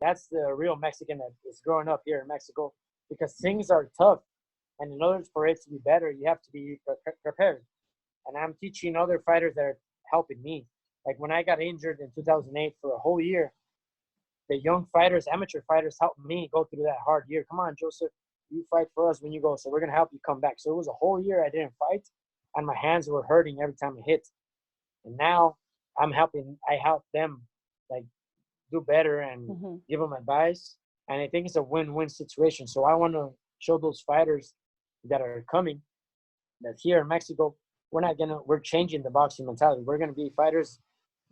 That's the real Mexican that is growing up here in Mexico, because things are tough. And in order for it to be better, you have to be prepared. And I'm teaching other fighters that are helping me. Like when I got injured in 2008 for a whole year, the young fighters, amateur fighters, helped me go through that hard year. Come on, Joseph, you fight for us when you go, so we're gonna help you come back. So it was a whole year I didn't fight, and my hands were hurting every time I hit. And now I'm helping. I help them like do better and give them advice. And I think it's a win-win situation. So I want to show those fighters that are coming that here in Mexico, we're changing the boxing mentality. We're gonna be fighters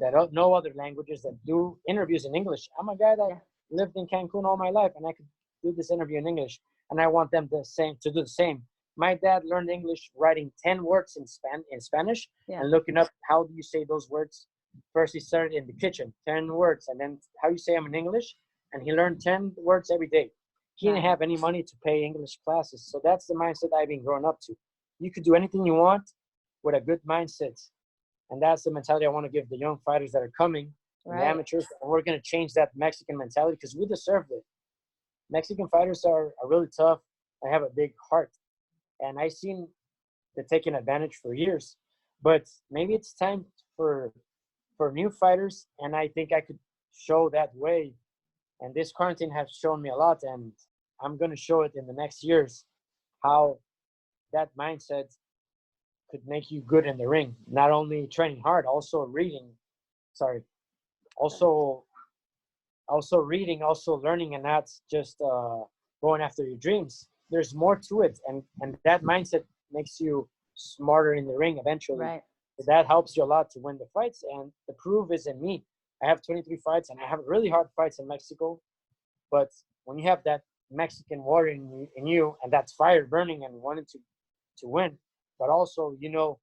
that don't know other languages, that do interviews in English. I'm a guy that lived in Cancun all my life, and I could do this interview in English. And I want them to do the same. My dad learned English writing 10 words in Spanish and looking up how do you say those words. First, he started in the kitchen, 10 words, and then how you say them in English. And he learned 10 words every day. He didn't have any money to pay English classes. So that's the mindset I've been growing up to. You could do anything you want with a good mindset. And that's the mentality I want to give the young fighters that are coming, the amateurs. And we're going to change that Mexican mentality because we deserve it. Mexican fighters are really tough. I have a big heart. And I've seen they're taking advantage for years. But maybe it's time for new fighters. And I think I could show that way. And this quarantine has shown me a lot. And I'm going to show it in the next years how that mindset could make you good in the ring. Not only training hard, also reading. Also reading, also learning, and not just going after your dreams. There's more to it, and that mindset makes you smarter in the ring eventually. Right. So that helps you a lot to win the fights, and the proof is in me. I have 23 fights, and I have really hard fights in Mexico. But when you have that Mexican warrior in you, and that fire burning and wanting to win, but also you know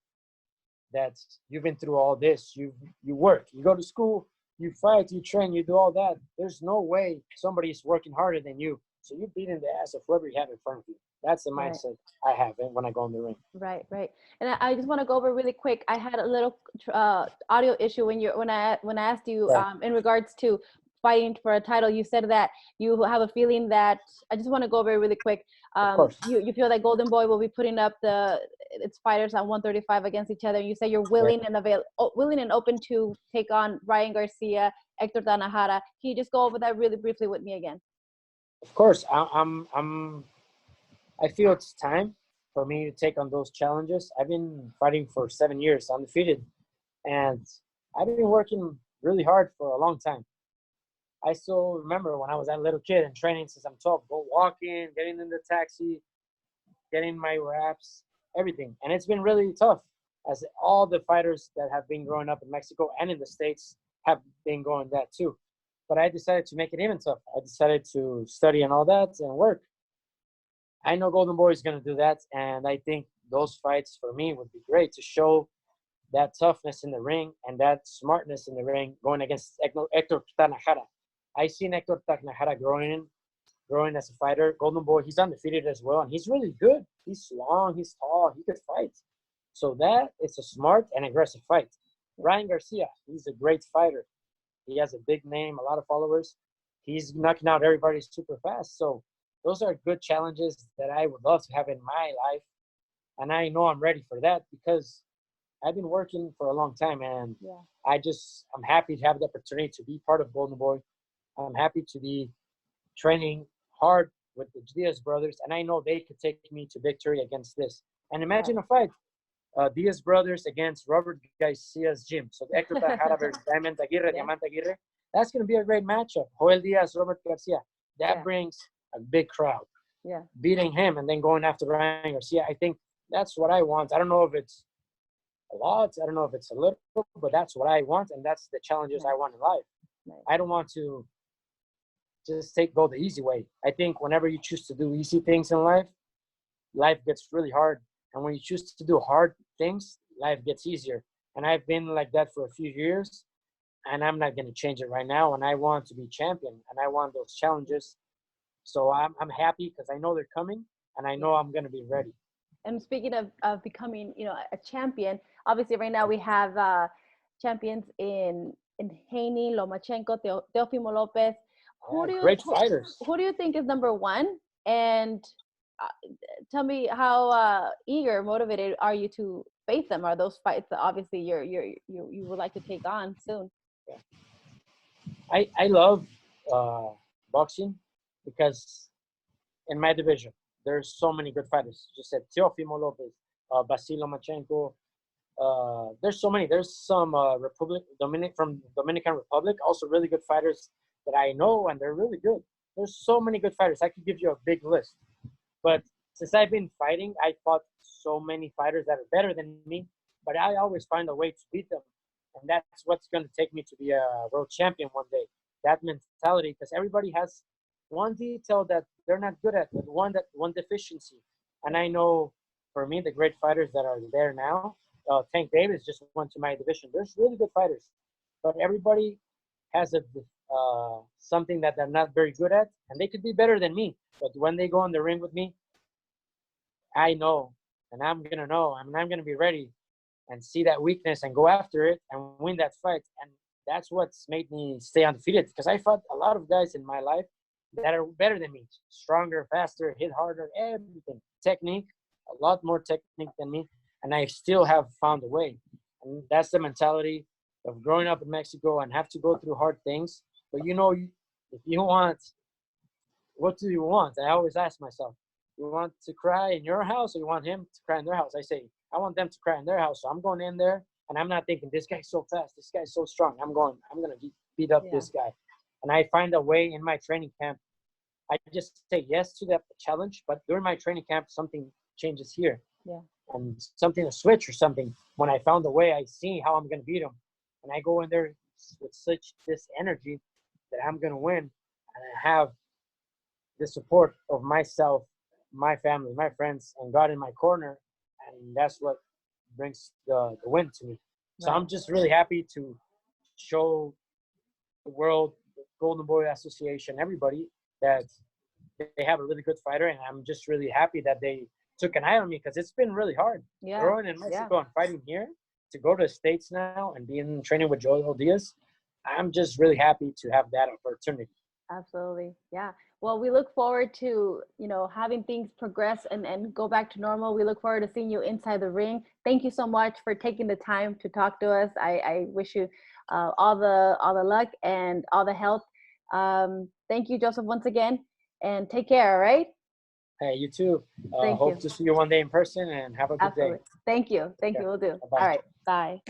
that you've been through all this. You work, you go to school, you fight, you train, you do all that. There's no way somebody is working harder than you. So you're beating the ass of whoever you have in front of you. That's the mindset I have when I go in the ring. Right. And I just want to go over really quick. I had a little audio issue when I asked you in regards to fighting for a title. You said that you have a feeling that I just want to go over it really quick. You feel that Golden Boy will be putting up its fighters at 135 against each other. You say you're willing and open to take on Ryan Garcia, HECTOR TANAJARA. Can you just go over that really briefly with me again? Of course, I feel it's time for me to take on those challenges. I've been fighting for 7 years, undefeated, and I've been working really hard for a long time. I still remember when I was a little kid and training since I'm 12, go walking, getting in the taxi, getting my wraps, everything. And it's been really tough, as all the fighters that have been growing up in Mexico and in the States have been going that too. But I decided to make it even tough. I decided to study and all that and work. I know Golden Boy is going to do that, and I think those fights for me would be great to show that toughness in the ring and that smartness in the ring going against HECTOR TANAJARA. I seen HECTOR TANAJARA growing as a fighter. Golden Boy, he's undefeated as well, and he's really good. He's long, he's tall, he could fight. So that is a smart and aggressive fight. Ryan Garcia, he's a great fighter. He has a big name, a lot of followers. He's knocking out everybody super fast. So those are good challenges that I would love to have in my life. And I know I'm ready for that because I've been working for a long time, and I'm happy to have the opportunity to be part of Golden Boy. I'm happy to be training hard with the Diaz brothers, and I know they could take me to victory against this. And imagine a fight, Diaz brothers against Robert Garcia's gym. So HECTOR TANAJARA versus Diamante Aguirre. That's going to be a great matchup. Joel Diaz, Robert Garcia. That brings a big crowd. Yeah. Beating him and then going after Ryan Garcia, I think that's what I want. I don't know if it's a lot. I don't know if it's a little, but that's what I want, and that's the challenges I want in life. I don't want to just go the easy way. I think whenever you choose to do easy things in life, life gets really hard. And when you choose to do hard things, life gets easier. And I've been like that for a few years, and I'm not going to change it right now. And I want to be champion, and I want those challenges. So I'm happy because I know they're coming, and I know I'm going to be ready. And speaking of becoming, a champion, obviously right now we have champions in Haney, Lomachenko, Teofimo Lopez. Who do you Great fighters. who do you think is number one? And tell me how eager, motivated are you to face them? Are those fights that obviously you would like to take on soon? I love boxing because in my division there's so many good fighters. You just said Teofimo Lopez, Basil Lomachenko. There's so many. There's some from Dominican Republic, also really good fighters that I know, and they're really good. There's so many good fighters. I could give you a big list. But since I've been fighting, I fought so many fighters that are better than me, but I always find a way to beat them. And that's what's going to take me to be a world champion one day. That mentality, because everybody has one detail that they're not good at, one deficiency. And I know for me, the great fighters that are there now, Tank Davis just went to my division. There's really good fighters, but everybody has something that they're not very good at, and they could be better than me. But when they go in the ring with me, I know, and I'm gonna know, and I'm gonna be ready and see that weakness and go after it and win that fight. And that's what's made me stay undefeated, because I fought a lot of guys in my life that are better than me, stronger, faster, hit harder, everything, technique, a lot more technique than me, and I still have found a way. And that's the mentality of growing up in Mexico and have to go through hard things. But if you want, what do you want? I always ask myself, you want to cry in your house or you want him to cry in their house? I say, I want them to cry in their house. So I'm going in there and I'm not thinking, this guy's so fast, this guy's so strong. I'm going to beat up this guy. And I find a way in my training camp. I just say yes to that challenge, but during my training camp, something changes here. Yeah. And something, a switch or something. When I found a way, I see how I'm going to beat him. And I go in there with this energy that I'm going to win. And I have the support of myself, my family, my friends, and God in my corner. And that's what brings the win to me. So I'm just really happy to show the world, the Golden Boy Association, everybody, that they have a really good fighter. And I'm just really happy that they took an eye on me, because it's been really hard growing in Mexico and fighting here. To go to the States now and be in training with Joel Diaz, I'm just really happy to have that opportunity. Absolutely. Yeah. Well, we look forward to, having things progress and go back to normal. We look forward to seeing you inside the ring. Thank you so much for taking the time to talk to us. I wish you all the luck and all the health. Thank you, Joseph, once again, and take care. All right. Hey, you too. Thank hope you. to see you one day in person, and have a good day. Thank you. Thank you. We'll do. Bye-bye. All right. Bye.